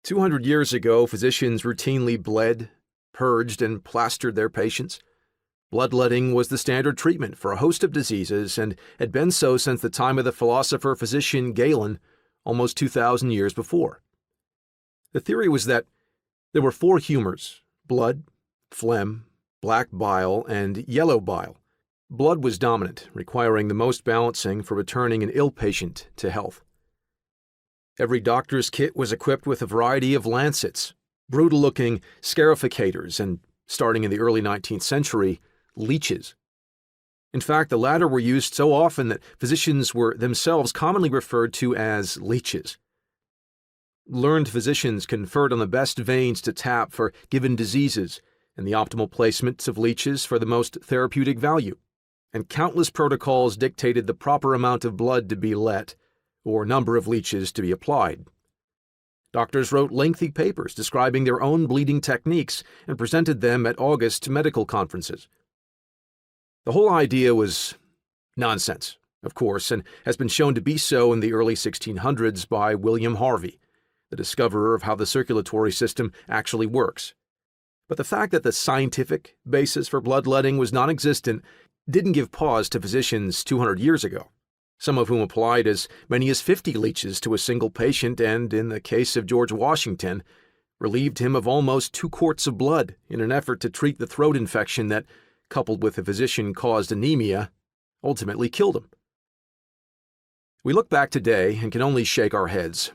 200 years ago, physicians routinely bled, purged, and plastered their patients. Bloodletting was the standard treatment for a host of diseases and had been so since the time of the philosopher-physician Galen, almost 2,000 years before. The theory was that there were four humors: blood, phlegm, black bile, and yellow bile. Blood was dominant, requiring the most balancing for returning an ill patient to health. Every doctor's kit was equipped with a variety of lancets, brutal-looking scarificators, and, starting in the early 19th century, leeches. In fact, the latter were used so often that physicians were themselves commonly referred to as leeches. Learned physicians conferred on the best veins to tap for given diseases and the optimal placements of leeches for the most therapeutic value, and countless protocols dictated the proper amount of blood to be let, or number of leeches to be applied. Doctors wrote lengthy papers describing their own bleeding techniques and presented them at August medical conferences. The whole idea was nonsense, of course, and has been shown to be so in the early 1600s by William Harvey, the discoverer of how the circulatory system actually works. But the fact that the scientific basis for bloodletting was non-existent didn't give pause to physicians 200 years ago, some of whom applied as many as 50 leeches to a single patient and, in the case of George Washington, relieved him of almost 2 quarts of blood in an effort to treat the throat infection that, coupled with a physician-caused anemia, ultimately killed him. We look back today and can only shake our heads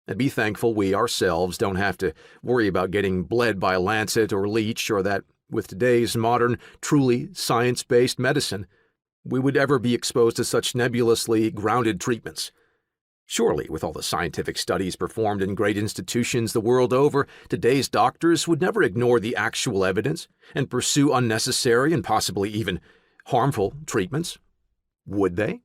and be thankful we ourselves don't have to worry about getting bled by a lancet or leech, or that, with today's modern, truly science-based medicine, we would ever be exposed to such nebulously grounded treatments. Surely, with all the scientific studies performed in great institutions the world over, today's doctors would never ignore the actual evidence and pursue unnecessary and possibly even harmful treatments. Would they?